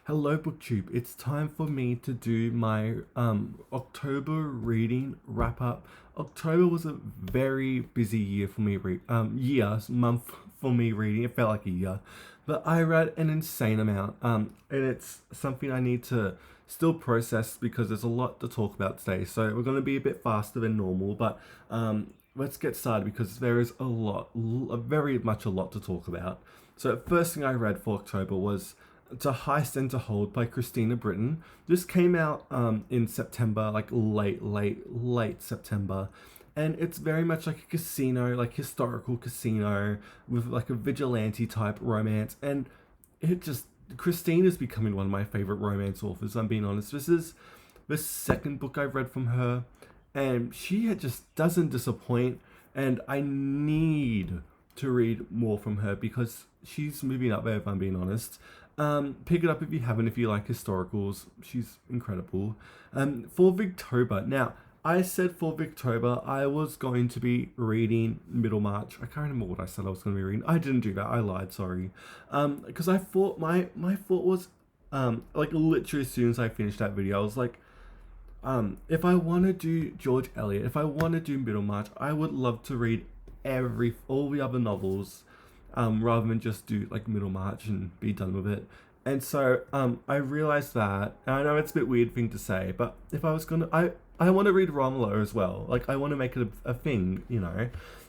Hello, BookTube. It's time for me to do my October reading wrap up. October was a very busy year for me. Month for me reading. It felt like a year, but I read an insane amount. And it's something I need to still process because there's a lot to talk about today. So we're going to be a bit faster than normal, but let's get started because there is very much a lot to talk about. So first thing I read for October was To Heist and to Hold by Christina Britton. This came out in September, like late September. And it's very much like a casino, like historical casino with like a vigilante type romance. And it just, Christina's becoming one of my favorite romance authors, I'm being honest. This is the second book I've read from her, and she just doesn't disappoint. And I need to read more from her because she's moving up there, if I'm being honest. Pick it up if you haven't, if you like historicals. She's incredible. For Victober. Now, I said for Victober I was going to be reading Middlemarch. I can't remember what I said I was going to be reading. I didn't do that. I lied, sorry. Because I thought my thought was, like literally as soon as I finished that video, I was like, if I want to do George Eliot, if I want to do Middlemarch, I would love to read all the other novels, rather than just do like Middlemarch and be done with it. And so I realized that, and I know it's a bit weird thing to say, but if I was gonna, I want to read Romola as well. Like I want to make it a thing, you know.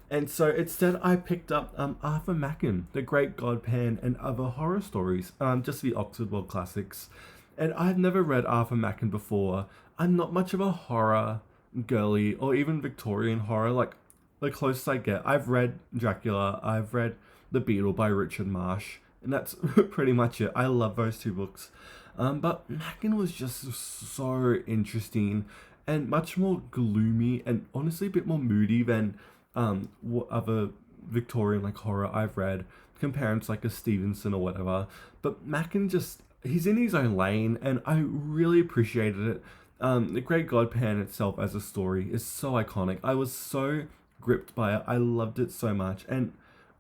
And so instead, I picked up Arthur Machen, The Great Godpan, and Other Horror Stories, just the Oxford World Classics. And I've never read Arthur Machen before. I'm not much of a horror girly or even Victorian horror. Like the closest I get, I've read Dracula, I've read The Beetle by Richard Marsh, and that's pretty much it. I love those two books. But Machen was just so interesting and much more gloomy and honestly a bit more moody than what other Victorian like horror I've read, comparing to like a Stevenson or whatever. But Machen just, he's in his own lane, and I really appreciated it. The Great Godpan itself as a story is so iconic. I was so gripped by it. I loved it so much, and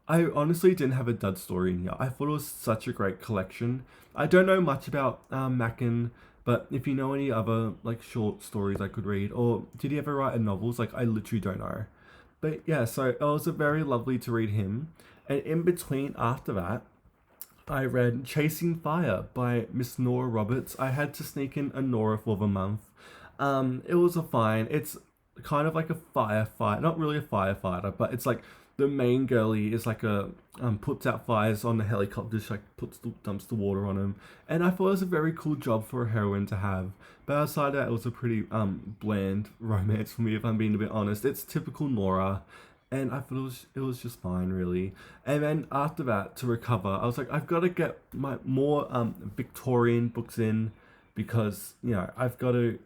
I honestly didn't have a dud story in here. I thought it was such a great collection. I don't know much about Machen, but if you know any other like short stories I could read, or did he ever write novels? Like I literally don't know. But yeah, so it was a very lovely to read him. And in between after that, I read Chasing Fire by Miss Nora Roberts. I had to sneak in a Nora for the month. It was a fine. It's kind of like a firefight, not really a firefighter, but it's like the main girlie is like a puts out fires on the helicopter, she like dumps the water on him, and I thought it was a very cool job for a heroine to have. But outside of that, it was a pretty bland romance for me, if I'm being a bit honest. It's typical Nora, and I thought it was just fine, really. And then after that, to recover, I was like, I've got to get my more Victorian books in because I've got to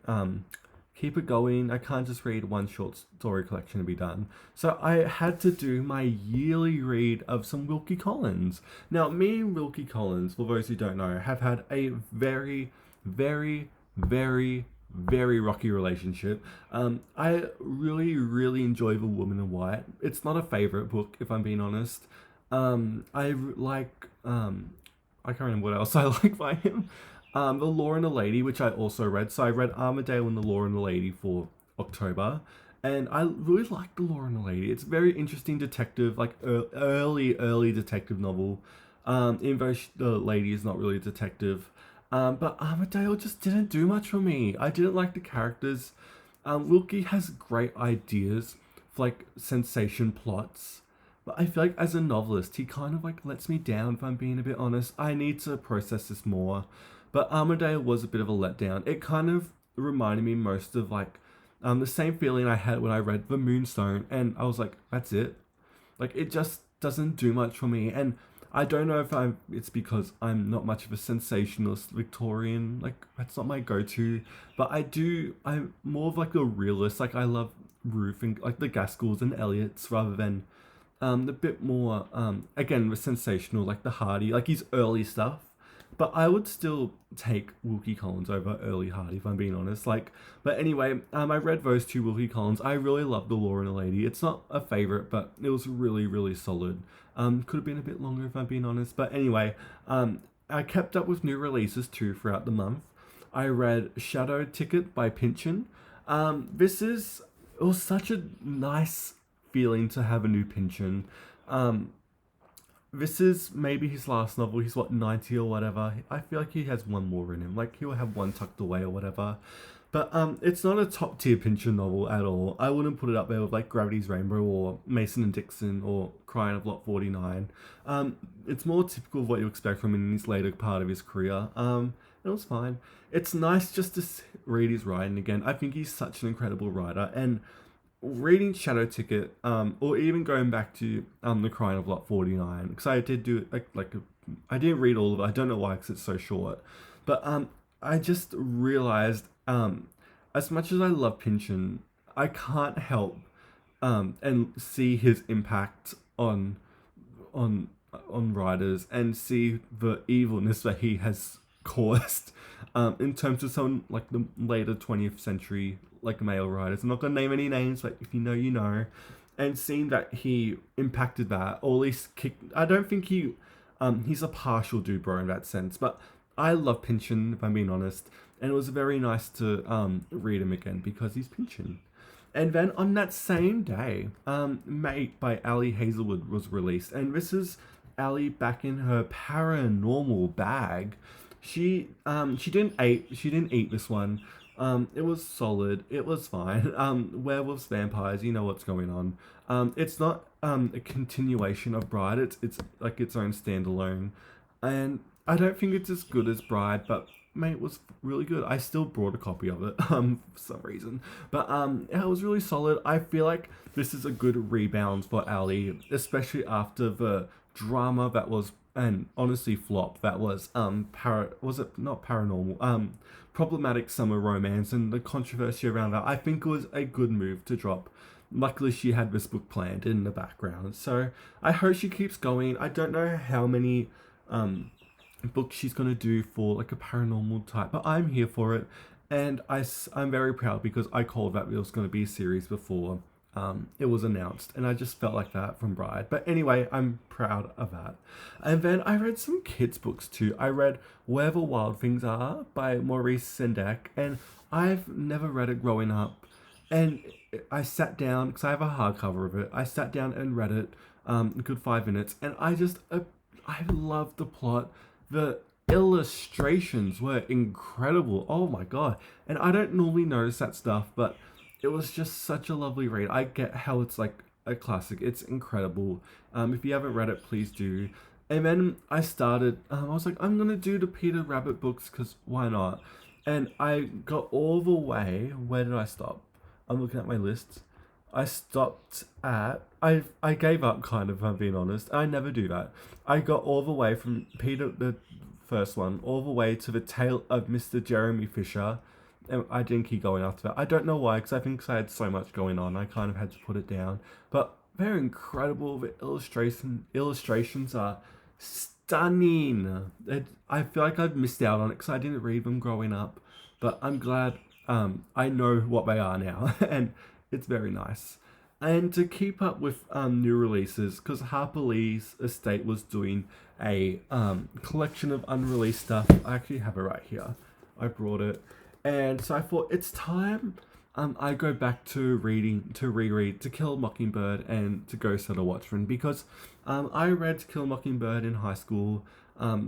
keep it going. I can't just read one short story collection and be done. So I had to do my yearly read of some Wilkie Collins. Now, me and Wilkie Collins, for those who don't know, have had a very, very, very, very rocky relationship. I really, really enjoy The Woman in White. It's not a favorite book, if I'm being honest. I can't remember what else I like by him. The Law and the Lady, which I also read. So I read Armadale and the Law and the Lady for October. And I really like The Law and the Lady. It's a very interesting detective, like early detective novel. Even though the lady is not really a detective. But Armadale just didn't do much for me. I didn't like the characters. Wilkie has great ideas for like sensation plots. But I feel like as a novelist, he kind of like lets me down, if I'm being a bit honest. I need to process this more. But Armadale was a bit of a letdown. It kind of reminded me most of like the same feeling I had when I read The Moonstone, and I was like, that's it. Like it just doesn't do much for me, and I don't know if it's because I'm not much of a sensationalist Victorian. Like that's not my go-to, but I'm more of like a realist. Like I love Ruth and like the Gaskells and Elliots rather than the bit more again with sensational like the Hardy, like his early stuff. But I would still take Wilkie Collins over early Hardy, if I'm being honest. Like, but anyway, I read those two Wilkie Collins. I really love The Law and the Lady. It's not a favorite, but it was really, really solid. Could have been a bit longer, if I'm being honest. But anyway, I kept up with new releases too throughout the month. I read Shadow Ticket by Pynchon. This is it was such a nice feeling to have a new Pynchon. Um, this is maybe his last novel. He's what 90 or whatever. I feel like he has one more in him. Like he'll have one tucked away or whatever. But it's not a top tier Pynchon novel at all. I wouldn't put it up there with like Gravity's Rainbow or Mason and Dixon or Crying of Lot 49. It's more typical of what you expect from him in his later part of his career. It was fine. It's nice just to read his writing again. I think he's such an incredible writer, and reading Shadow Ticket, or even going back to The Crying of Lot 49, because I did do I didn't read all of it. I don't know why, because it's so short. But I just realized, as much as I love Pynchon, I can't help and see his impact on on writers and see the evilness that he has caused in terms of some like the later 20th century like male writers. I'm not gonna name any names, but if you know, you know. And seeing that he impacted that, or at least kicked. I don't think he's a partial Dubrow in that sense, but I love Pynchon, if I'm being honest, and it was very nice to read him again because he's Pynchon. And then on that same day, Mate by Ali Hazelwood was released, and this is Ali back in her paranormal bag. She didn't eat this one. It was solid. It was fine. Werewolves, vampires, you know what's going on. It's not a continuation of Bride. It's like its own standalone, and I don't think it's as good as Bride, but mate, it was really good. I still brought a copy of it for some reason, but yeah, it was really solid. I feel like this is a good rebound for Ali, especially after the drama that was, and honestly flop that was was it not paranormal, problematic summer romance and the controversy around that. I think it was a good move to drop. Luckily she had this book planned in the background, so I hope she keeps going. I don't know how many book she's going to do for like a paranormal type, but I'm here for it. And I'm very proud because I called that it was going to be a series before it was announced, and I just felt like that from Bride. But anyway, I'm proud of that. And then I read some kids books too. I read Wherever Wild Things Are by Maurice Sendak, and I've never read it growing up, and I sat down because I have a hardcover of it. I sat down and read it a good 5 minutes, and I loved the plot. The illustrations were incredible. Oh my god. And I don't normally notice that stuff, but it was just such a lovely read. I get how it's like a classic. It's incredible. If you haven't read it, please do. And then I started, I was like, I'm going to do the Peter Rabbit books because why not? And I got all the way. Where did I stop? I'm looking at my list. I stopped at I gave up kind of, if I'm being honest. I never do that. I got all the way from Peter the first one all the way to the Tale of Mr. Jeremy Fisher, and I didn't keep going after that. I don't know why, because I think I had so much going on. I kind of had to put it down. But they're incredible. The illustrations are stunning. I feel like I've missed out on it because I didn't read them growing up, but I'm glad I know what they are now, and it's very nice. And to keep up with new releases, because Harper Lee's estate was doing a collection of unreleased stuff. I actually have it right here. I brought it. And so I thought it's time I go back to reread To Kill a Mockingbird and To Go Set a Watchman, because I read To Kill a Mockingbird in high school. Yeah,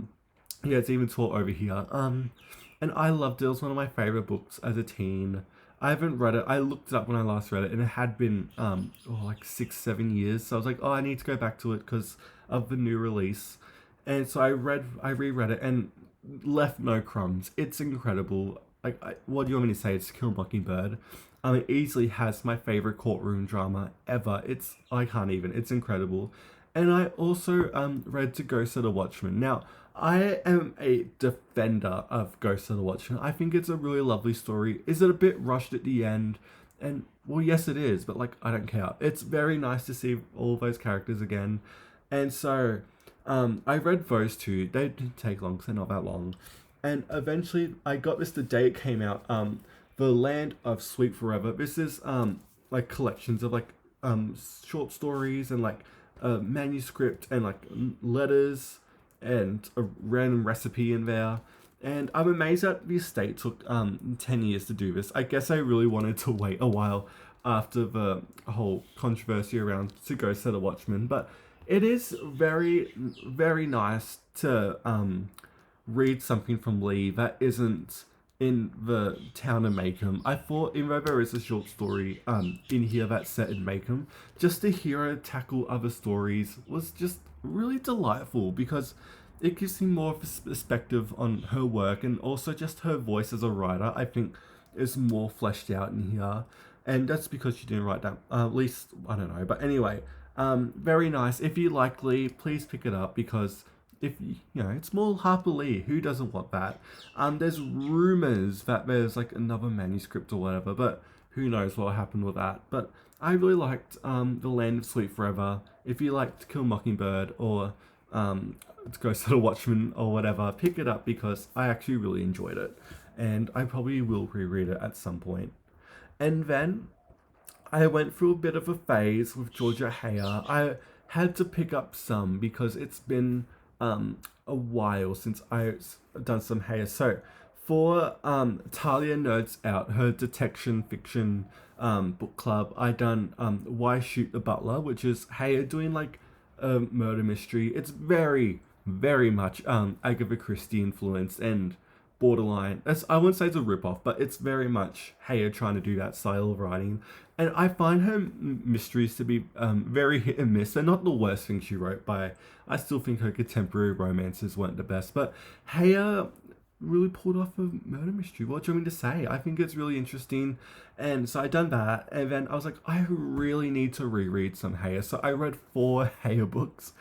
it's even taught over here. And I loved it. It was one of my favorite books as a teen. I haven't read it. I looked it up when I last read it, and it had been like 6-7 years. So I was like, oh, I need to go back to it because of the new release. And so I reread it and left no crumbs. It's incredible. Like, what do you want me to say? It's Kill Mockingbird. It easily has my favorite courtroom drama ever. I can't even. It's incredible. And I also read To Go Set a Watchman. Now, I am a defender of Ghost of the Watchman. I think it's a really lovely story. Is it a bit rushed at the end? And, well, yes, it is, but, like, I don't care. It's very nice to see all of those characters again. And so, I read those two. They didn't take long, because they're not that long. And eventually, I got this the day it came out. The Land of Sweet Forever. This is, like, collections of, like, short stories and, like, manuscript and, like, letters and a random recipe in there. And I'm amazed that the estate took 10 years to do this. I guess I really wanted to wait a while after the whole controversy around To Ghost of the Watchmen, but it is very, very nice to read something from Lee that isn't in the town of Macomb. I thought, even though there is a short story in here that's set in Macomb, just to hear her tackle other stories was just really delightful because it gives me more of a perspective on her work, and also just her voice as a writer, I think, is more fleshed out in here. And that's because she didn't write that, at least, I don't know. But anyway, very nice. If you like Lee, please pick it up because if it's more Harper Lee. Who doesn't want that? There's rumors that there's like another manuscript or whatever, but who knows what happened with that. But I really liked The Land of Sweet Forever. If you liked To Kill a Mockingbird or Ghost of the Watchmen or whatever, pick it up because I actually really enjoyed it, and I probably will reread it at some point. And then I went through a bit of a phase with Georgia Heyer. I had to pick up some because it's been a while since I've done some Heyer. So for Talia Nerds Out, her detection fiction book club, I done Why Shoot the Butler, which is Heyer doing like a murder mystery. It's very, very much Agatha Christie influenced and borderline. I wouldn't say it's a ripoff, but it's very much Heyer trying to do that style of writing. And I find her mysteries to be very hit and miss. They're not the worst thing she wrote by. I still think her contemporary romances weren't the best, but Heyer really pulled off a murder mystery. What do you want me to say? I think it's really interesting. And so I done that, and then I was like, I really need to reread some Heyer. So I read 4 Heyer books.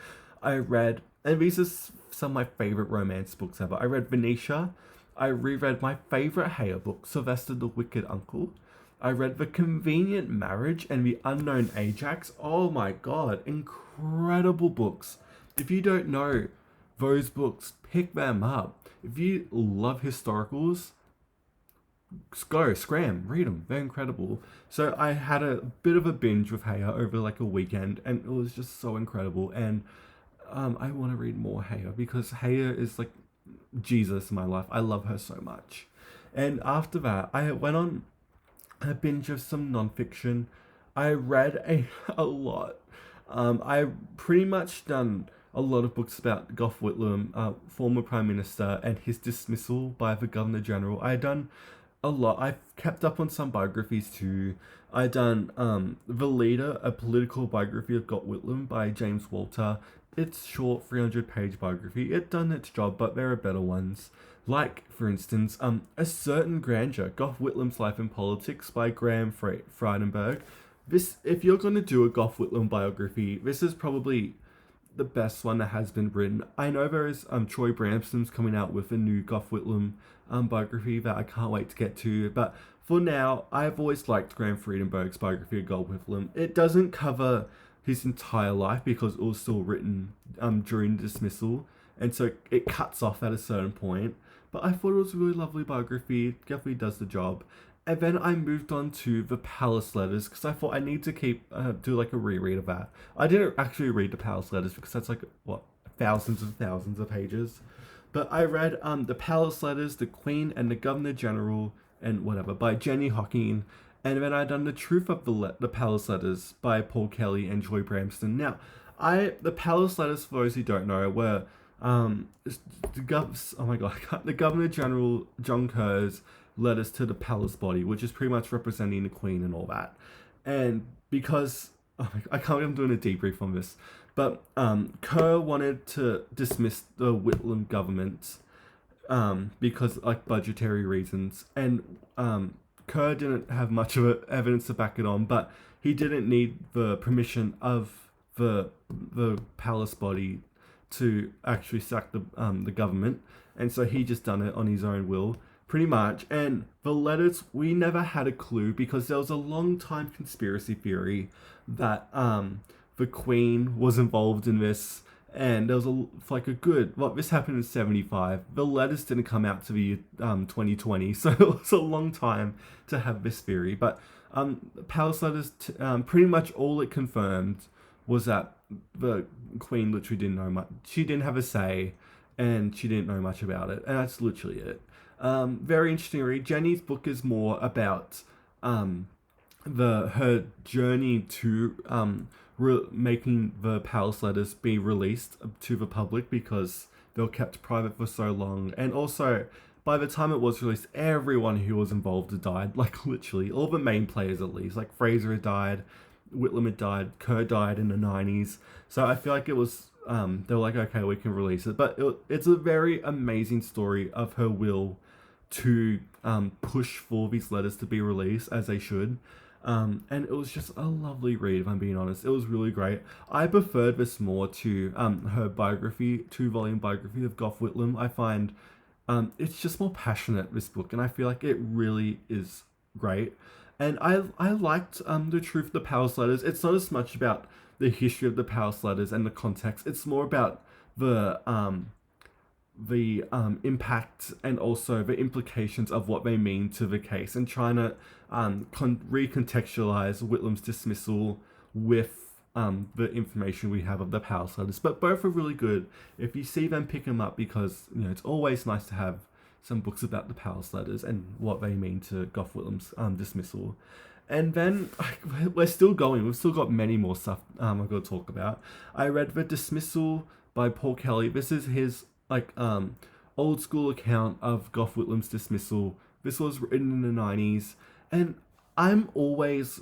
And these are some of my favorite romance books ever. I read Venetia. I reread my favorite Heyer book, Sylvester the Wicked Uncle. I read The Convenient Marriage and The Unknown Ajax. Oh my god, incredible books. If you don't know those books, pick them up. If you love historicals, read them. They're incredible. So I had a bit of a binge with Heyer over like a weekend, and it was just so incredible. And I want to read more Heyer because Heyer is like Jesus in my life. I love her so much. And after that, I went on a binge of some nonfiction. I read a lot. I pretty much done a lot of books about Gough Whitlam, former Prime Minister, and his dismissal by the Governor General. I done a lot. I've kept up on some biographies too. I done The Leader, a political biography of Gough Whitlam by James Walter. It's short, 300-page biography. It done its job, but there are better ones. Like, for instance, A Certain Grandeur, Gough Whitlam's Life and Politics by Graham Frydenberg. This, if you're going to do a Gough Whitlam biography, this is probably the best one that has been written. I know there is Troy Branston's coming out with a new Gough Whitlam biography that I can't wait to get to, but for now, I've always liked Graham Frydenberg's biography of Gough Whitlam. It doesn't cover his entire life because it was still written during the dismissal, and so it cuts off at a certain point. But I thought it was a really lovely biography. It definitely does the job. And then I moved on to The Palace Letters because I thought I need to do like a reread of that. I didn't actually read The Palace Letters because that's like thousands and thousands of pages. But I read The Palace Letters, The Queen and the Governor General, and whatever by Jenny Hocking. And then I done The Truth of the Palace Letters by Paul Kelly and Joy Bramston. Now, the Palace Letters, for those who don't know, were the Governor General John Kerr's letters to the palace body, which is pretty much representing the Queen and all that. And because I can't believe I'm doing a debrief on this, but Kerr wanted to dismiss the Whitlam government because like budgetary reasons, and Kerr didn't have much of evidence to back it on, but he didn't need the permission of the palace body to actually sack the government, and so he just done it on his own will, pretty much. And the letters, we never had a clue because there was a long time conspiracy theory that the Queen was involved in this, and there was this happened in 75. The letters didn't come out to the 2020, so it was a long time to have this theory. But Palace Letters, pretty much all it confirmed was that the Queen literally didn't know much. She didn't have a say, and she didn't know much about it, and that's literally it. Very interesting read. Jenny's book is more about um, her journey to making the Palace Letters be released to the public because they were kept private for so long, and also by the time it was released, everyone who was involved had died. Like literally, all the main players at least. Like Fraser had died, Whitlam had died, Kerr died in the 90s. So I feel like it was they were like, okay, we can release it. But it's a very amazing story of her will to push for these letters to be released as they should. And it was just a lovely read, if I'm being honest. It was really great. I preferred this more to her biography, 2-volume biography of Gough Whitlam. I find it's just more passionate, this book, and I feel like it really is great. And I liked The Truth of the Palace Letters. It's not as much about the history of the Palace Letters and the context. It's more about the impact and also the implications of what they mean to the case, and trying to recontextualize Whitlam's dismissal with the information we have of the Palace Letters. But both are really good. If you see them, pick them up, because it's always nice to have some books about the Palace Letters and what they mean to Gough Whitlam's dismissal. And then we're still going. We've still got many more stuff I've got to talk about. I read The Dismissal by Paul Kelly. This is his old school account of Gough Whitlam's dismissal. This was written in the 90s, and I'm always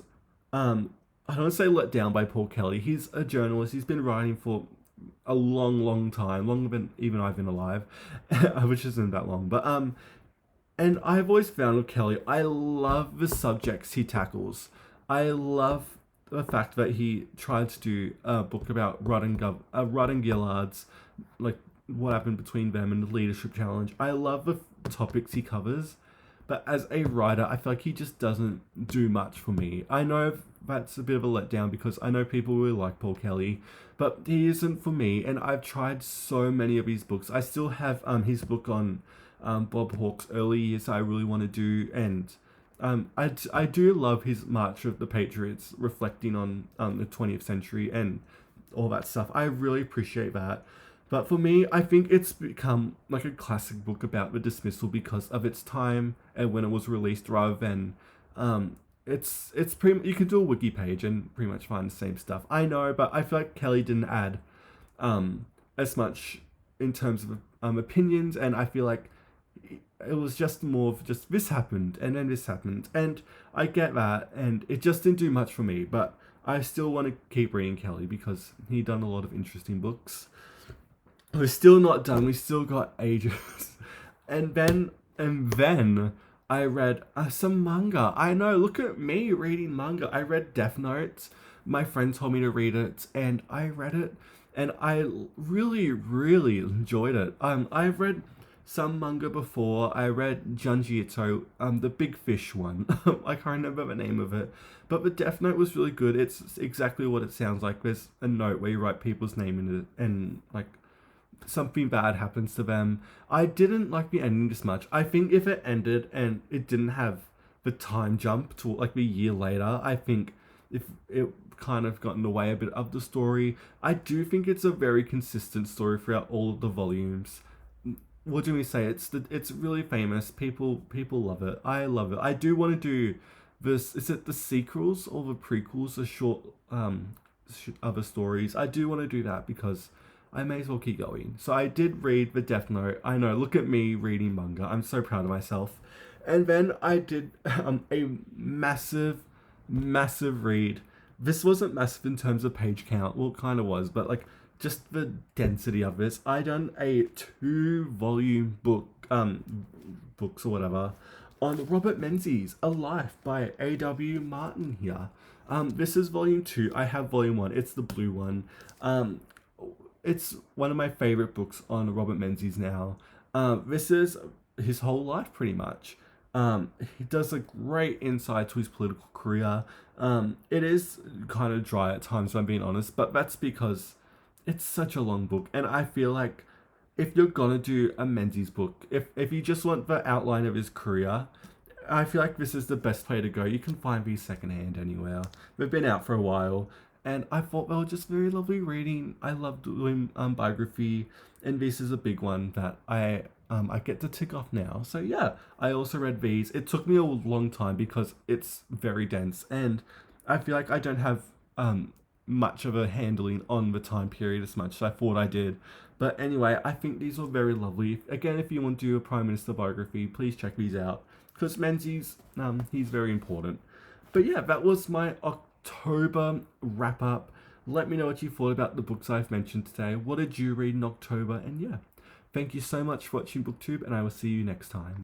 I don't want to say let down by Paul Kelly. He's a journalist. He's been writing for a long time, longer than even I've been alive, which isn't that long. But and I've always found with Kelly, I love the subjects he tackles. I love the fact that he tried to do a book about Rudd and Gillard's, like what happened between them and the leadership challenge. I love the topics he covers, but as a writer, I feel like he just doesn't do much for me. I know that's a bit of a letdown because I know people really like Paul Kelly, but he isn't for me, and I've tried so many of his books. I still have his book on Bob Hawke's early years I really want to do, and I do love his March of the Patriots, reflecting on the 20th century and all that stuff. I really appreciate that. But for me, I think it's become like a classic book about the dismissal because of its time and when it was released, rather than it's pretty. You can do a wiki page and pretty much find the same stuff. I know, but I feel like Kelly didn't add as much in terms of opinions, and I feel like it was just more of just this happened and then this happened, and I get that, and it just didn't do much for me. But I still want to keep reading Kelly because he done a lot of interesting books. We're still not done. We still got ages. And then I read some manga. I know, look at me reading manga. I read Death Note. My friend told me to read it, and I read it, and I really, really enjoyed it. I've read some manga before. I read Junji Ito, the Big Fish one. I can't remember the name of it. But the Death Note was really good. It's exactly what it sounds like. There's a note where you write people's name in it, and like something bad happens to them. I didn't like the ending as much. I think if it ended and it didn't have the time jump to like a year later, I think if it kind of got in the way a bit of the story. I do think it's a very consistent story throughout all of the volumes. What do we say? It's really famous. People love it. I love it. I do want to do this. Is it the sequels or the prequels? The short other stories. I do want to do that because I may as well keep going. So I did read the Death Note. I know, look at me reading manga. I'm so proud of myself. And then I did a massive read. This wasn't massive in terms of page count. Well, it kind of was, but like just the density of this. I done a 2-volume book, books or whatever, on Robert Menzies, A Life by A.W. Martin here. This is volume 2. I have volume 1. It's the blue one. It's one of my favorite books on Robert Menzies now. This is his whole life, pretty much. He does a great insight to his political career. It is kind of dry at times, if I'm being honest, but that's because it's such a long book, and I feel like if you're gonna do a Menzies book, if you just want the outline of his career, I feel like this is the best place to go. You can find these secondhand anywhere. They've been out for a while, and I thought they were just very lovely reading. I love doing biography, and this is a big one that I get to tick off now. So yeah, I also read these. It took me a long time because it's very dense, and I feel like I don't have much of a handling on the time period as much as I thought I did. But anyway, I think these are very lovely. Again, if you want to do a Prime Minister biography, please check these out because Menzies, he's very important. But yeah, that was my October wrap up. Let me know what you thought about the books I've mentioned today. What did you read in October? And yeah, thank you so much for watching BookTube, and I will see you next time.